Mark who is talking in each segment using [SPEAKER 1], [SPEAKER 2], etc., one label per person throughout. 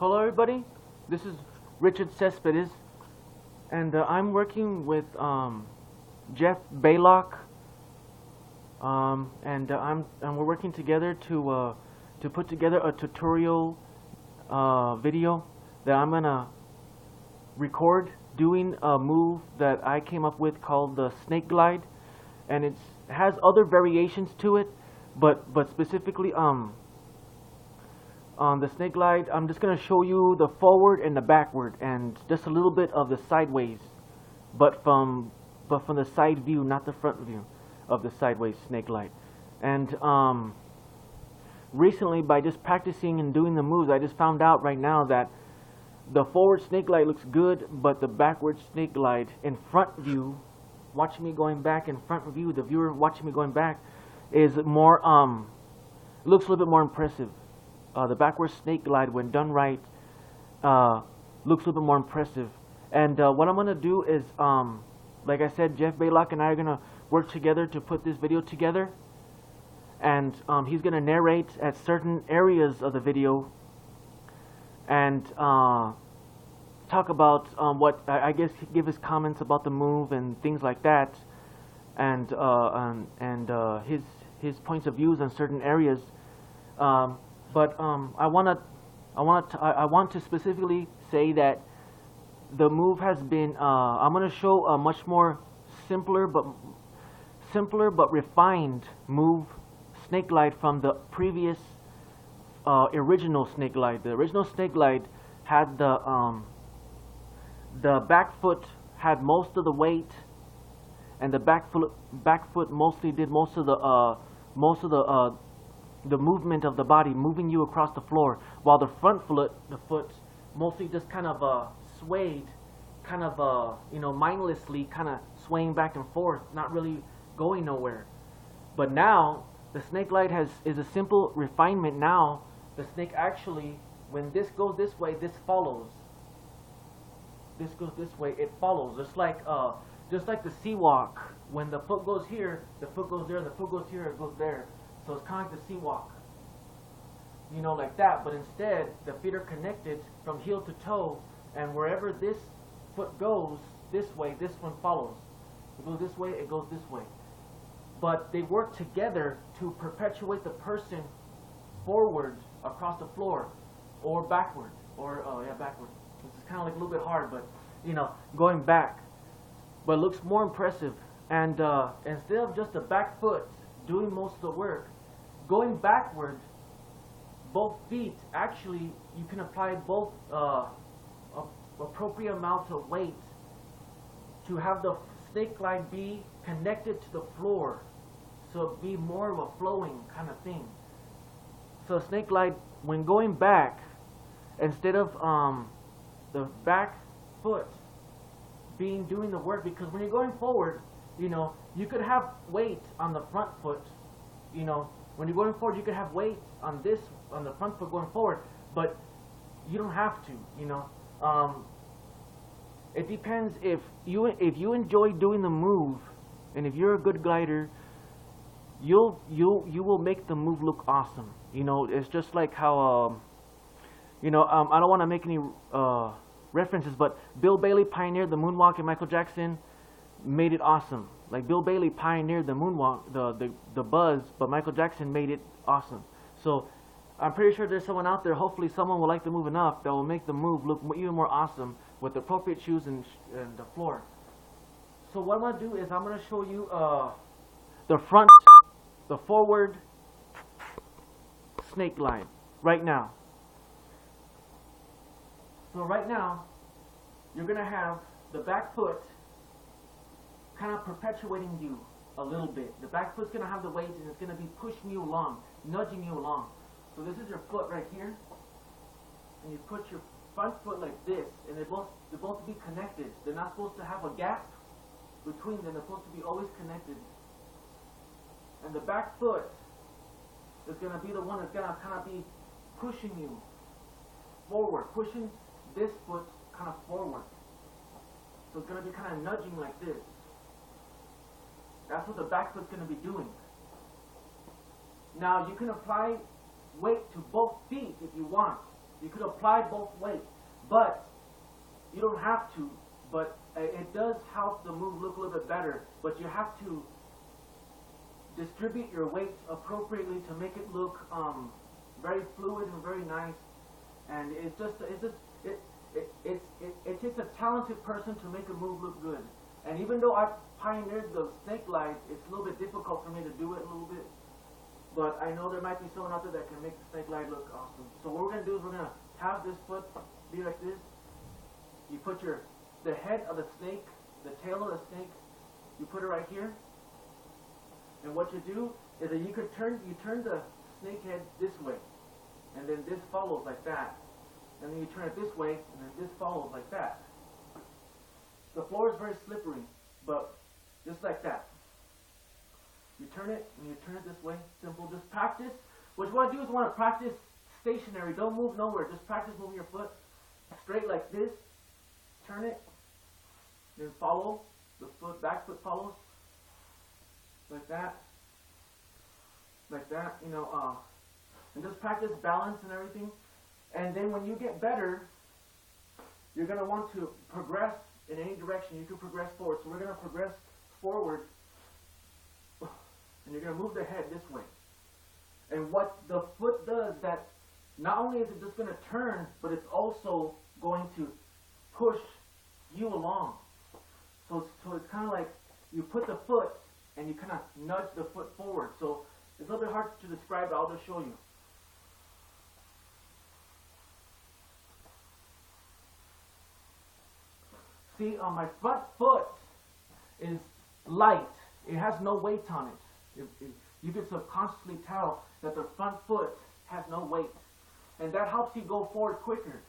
[SPEAKER 1] Hello everybody, this is Richard Cespedes, and I'm working with Jeff Baylock, and we're working together to put together a tutorial video that I'm gonna record doing a move that I came up with called the snake glide, and it has other variations to it, but specifically on the snake glide, I'm just going to show you the forward and the backward, and just a little bit of the sideways, but from the side view, not the front view of the sideways snake glide. And recently, by just practicing and doing the moves, I just found out right now that the forward snake glide looks good, but the backward snake glide in front view, watching me going back in front view, the viewer watching me going back, is more looks a little bit more impressive. The backward snake glide, when done right, looks a little bit more impressive. And what I'm going to do is, like I said, Jeff Baylock and I are going to work together to put this video together. And he's going to narrate at certain areas of the video and talk about what, I guess, give his comments about the move and things like that, and his points of views on certain areas. But I want to specifically say that the move has been. I'm going to show a much more simpler but refined move, snake glide, from the previous original snake glide. The original snake glide had the back foot had most of the weight, and the back foot mostly did most of the movement of the body, moving you across the floor, while the front foot, mostly just kind of swayed, kind of mindlessly, kind of swaying back and forth, not really going nowhere. But now the snake glide is a simple refinement. Now the snake actually, when this goes this way, this follows. This goes this way, it follows. Just like the sea walk. When the foot goes here, the foot goes there. The foot goes here, it goes there. So it's kind of like the sea walk, like that. But instead, the feet are connected from heel to toe, and wherever this foot goes this way, this one follows. It goes this way, it goes this way. But they work together to perpetuate the person forward across the floor, or backward, or backward. This is kind of like a little bit hard, but going back. But it looks more impressive. And instead of just the back foot doing most of the work, going backward, both feet, actually, you can apply both appropriate amounts of weight to have the snake glide be connected to the floor, so it be more of a flowing kind of thing. So snake glide, when going back, instead of the back foot doing the work, because when you're going forward, you could have weight on the front foot. When you're going forward, you could have weight on the front foot going forward, but you don't have to. It depends if you enjoy doing the move, and if you're a good glider, you will make the move look awesome. It's just like how I don't want to make any references, but Bill Bailey pioneered the moonwalk, and Michael Jackson made it awesome. Like Bill Bailey pioneered the moonwalk, the buzz, but Michael Jackson made it awesome. So I'm pretty sure there's someone out there, hopefully someone will like the move enough that will make the move look even more awesome with the appropriate shoes and the floor. So what I'm going to do is I'm going to show you the forward snake glide right now. So right now, you're going to have the back foot kind of perpetuating you a little bit. The back foot's going to have the weight, and it's going to be pushing you along, nudging you along. So this is your foot right here, and you put your front foot like this, and they're both be connected. They're not supposed to have a gap between them. They're supposed to be always connected. And the back foot is going to be the one that's going to kind of be pushing you forward, pushing this foot kind of forward. So it's going to be kind of nudging like this. That's what the back foot's going to be doing. Now you can apply weight to both feet if you want. You could apply both ways, but you don't have to. But it does help the move look a little bit better. But you have to distribute your weights appropriately to make it look very fluid and very nice. And it takes a talented person to make a move look good. And even though I pioneered the snake glide, it's a little bit difficult for me to do it a little bit. But I know there might be someone out there that can make the snake glide look awesome. So what we're going to do is we're going to have this foot be like this. You put the head of the snake, the tail of the snake, you put it right here. And what you do is that you turn the snake head this way. And then this follows like that. And then you turn it this way, and then this follows like that. The floor is very slippery, but just like that. You turn it, and you turn it this way. Simple. Just practice. What you want to do is you want to practice stationary. Don't move nowhere. Just practice moving your foot straight like this. Turn it, then follow. The back foot follows. Like that. Like that. And just practice balance and everything. And then when you get better, you're going to want to progress in any direction. You can progress forward. So we're going to progress forward. And you're going to move the head this way. And what the foot does, that not only is it just going to turn, but it's also going to push you along. So it's kind of like you put the foot and you kind of nudge the foot forward. So it's a little bit hard to describe, but I'll just show you. See, my front foot is light. It has no weight on it. You can subconsciously tell that the front foot has no weight. And that helps you go forward quicker.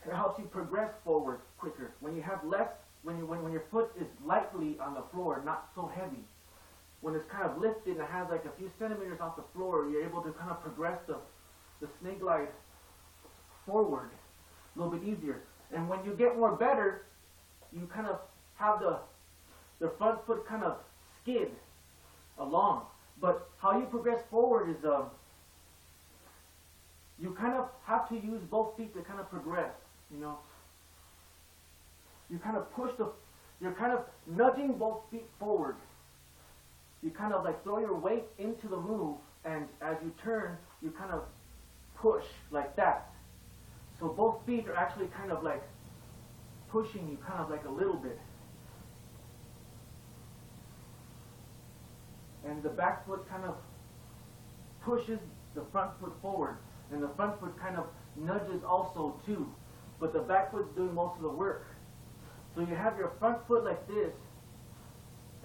[SPEAKER 1] It helps you progress forward quicker. When you have less, when your foot is lightly on the floor, not so heavy. When it's kind of lifted and it has like a few centimeters off the floor, you're able to kind of progress the snake glide forward a little bit easier. And when you get more better, you kind of have the front foot kind of skid along. But how you progress forward is you kind of have to use both feet to kind of progress. You kind of you're kind of nudging both feet forward. You kind of like throw your weight into the move, and as you turn, you kind of push like that. So both feet are actually kind of like pushing you kind of like a little bit. And the back foot kind of pushes the front foot forward. And the front foot kind of nudges also too. But the back foot's doing most of the work. So you have your front foot like this,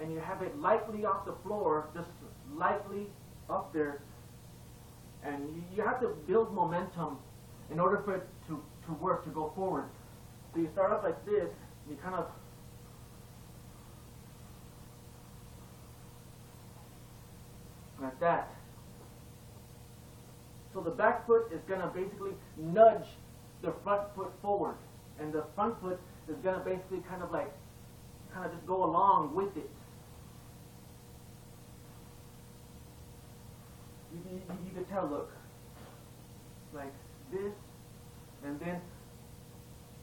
[SPEAKER 1] and you have it lightly off the floor, just lightly up there. And you have to build momentum in order for it to work, to go forward. So you start off like this, you kind of like that. So the back foot is going to basically nudge the front foot forward, and the front foot is going to basically kind of just go along with it. You can tell, look, like this, and then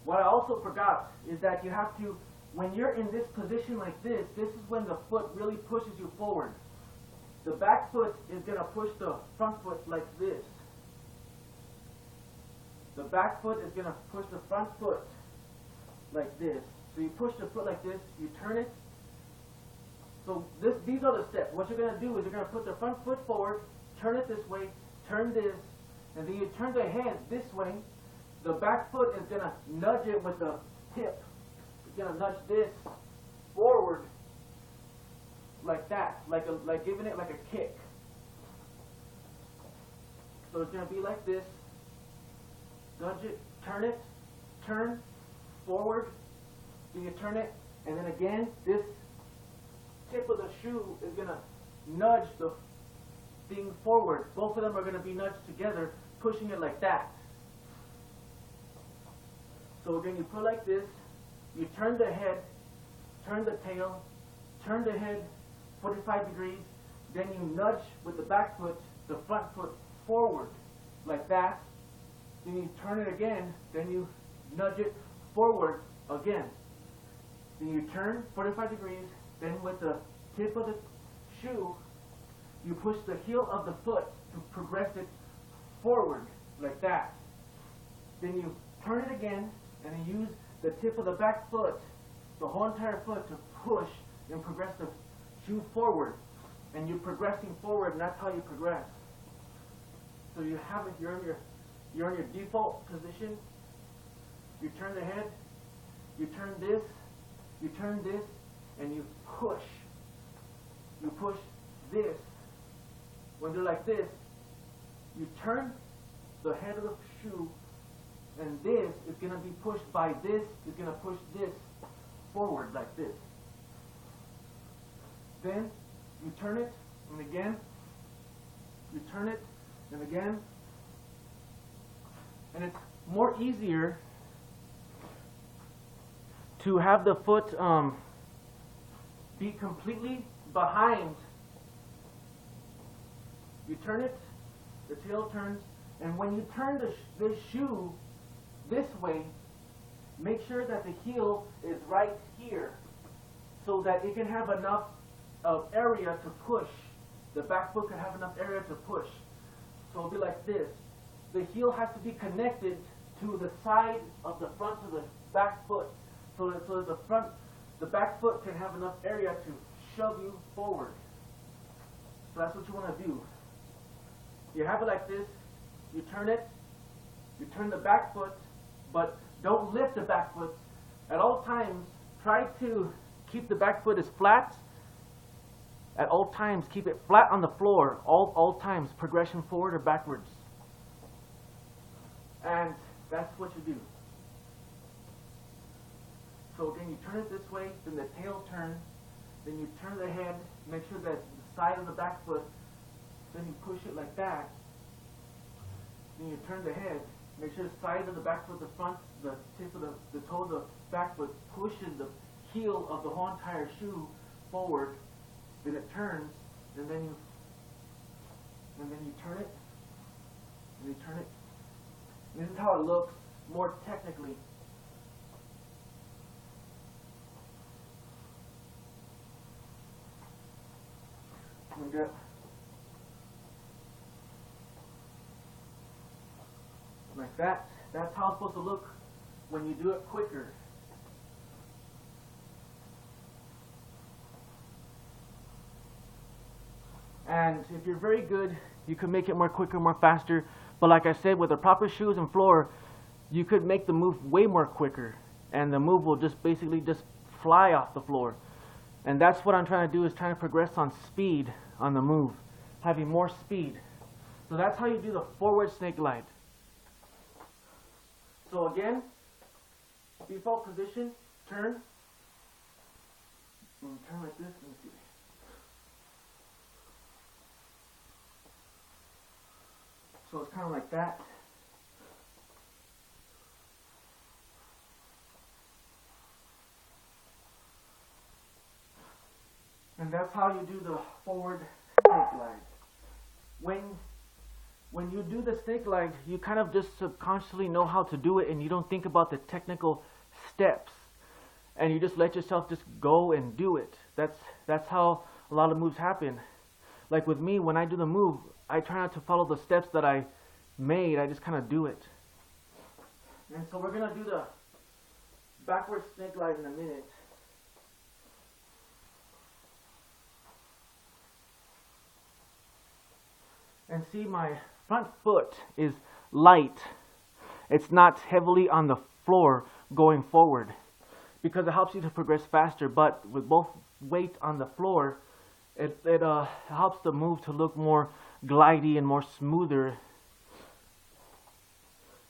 [SPEAKER 1] what I also forgot is that you have to, when you're in this position like this is when the foot really pushes you forward. The back foot is going to push the front foot like this. The back foot is going to push the front foot like this. So you push the foot like this, you turn it. So these are the steps. What you're going to do is you're going to put the front foot forward, turn it this way, turn this, and then you turn the head this way. The back foot is going to nudge it with the tip. It's going to nudge this forward like that, like giving it like a kick. So it's going to be like this. Nudge it, turn, forward. Then you turn it, and then again, this tip of the shoe is going to nudge the thing forward. Both of them are going to be nudged together, pushing it like that. So again, you put like this, you turn the head, turn the tail, turn the head 45 degrees, then you nudge with the back foot, the front foot forward, like that. then you turn it again, then you nudge it forward again. Then you turn 45 degrees, then with the tip of the shoe, you push the heel of the foot to progress it forward, like that. Then you turn it again, and then use the tip of the back foot, the whole entire foot, to push and progress the shoe forward. And you're progressing forward, and that's how you progress. So you have it, you're in your default position. You turn the head, you turn this, and you push. You push this. When they're like this, you turn the head of the shoe, and this is going to be pushed by this, is going to push this forward like this. Then you turn it, and again, you turn it, and again, and it's more easier to have the foot be completely behind. You turn it, the tail turns, and when you turn the shoe this way, make sure that the heel is right here so that it can have enough of area to push. The back foot can have enough area to push. So it'll be like this. The heel has to be connected to the side of the front of the back foot, so that the back foot can have enough area to shove you forward. So that's what you want to do. You have it like this. You turn it. You turn the back foot, but don't lift the back foot. At all times, try to keep the back foot as flat. At all times, keep it flat on the floor. All times, progression forward or backwards. And that's what you do. So again, you turn it this way, then the tail turns, then you turn the head, make sure that the side of the back foot, then you push it like that. Then you turn the head, make sure the side of the back foot, the front, the tip of the toe of the back foot pushes the heel of the whole entire shoe forward. Then it turns, and then you turn it, and you turn it. This is how it looks more technically. Okay. Like that. That's how it's supposed to look when you do it quicker. And if you're very good, you can make it more quicker, more faster. But like I said, with the proper shoes and floor, you could make the move way more quicker. And the move will just basically just fly off the floor. And that's what I'm trying to do, is trying to progress on speed on the move. Having more speed. So that's how you do the forward snake glide. So again, default position, turn. And turn like this, let me see. So it's kind of like that. And that's how you do the forward snake glide. When you do the snake glide, you kind of just subconsciously know how to do it, and you don't think about the technical steps. And you just let yourself just go and do it. That's how a lot of moves happen. Like with me, when I do the move, I try not to follow the steps that I made. I just kind of do it. And so we're going to do the backward snake glide in a minute. And see, my front foot is light. It's not heavily on the floor going forward, because it helps you to progress faster. But with both weight on the floor, it helps the move to look more glidey and more smoother.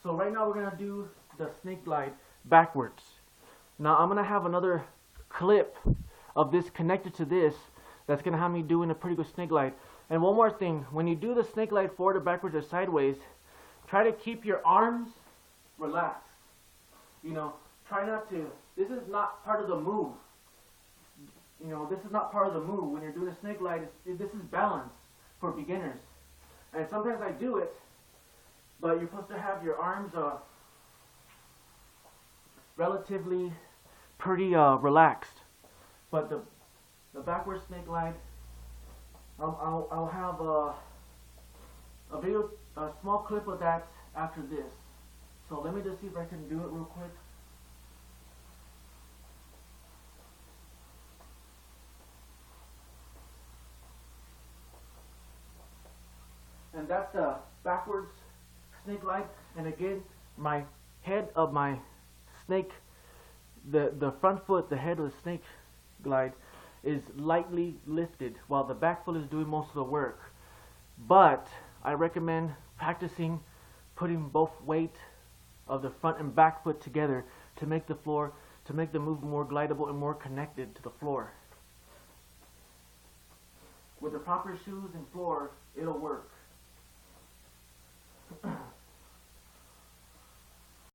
[SPEAKER 1] So right now we're going to do the snake glide backwards. Now I'm going to have another clip of this connected to this that's going to have me doing a pretty good snake glide. And one more thing, when you do the snake glide forward or backwards or sideways, try to keep your arms relaxed. You know, try not to, this is not part of the move. You know, this is not part of the move. When you're doing a snake glide, this is balance for beginners. And sometimes I do it, But you're supposed to have your arms relatively pretty relaxed. But the backward snake glide, I'll have a video, a small clip of that after this. So let me just see if I can do it real quick. And that's the backwards snake glide. And again, my head of my snake, the front foot, the head of the snake glide is lightly lifted while the back foot is doing most of the work. But I recommend practicing putting both weight of the front and back foot together to make the floor, to make the move more glidable and more connected to the floor. With the proper shoes and floor, it'll work.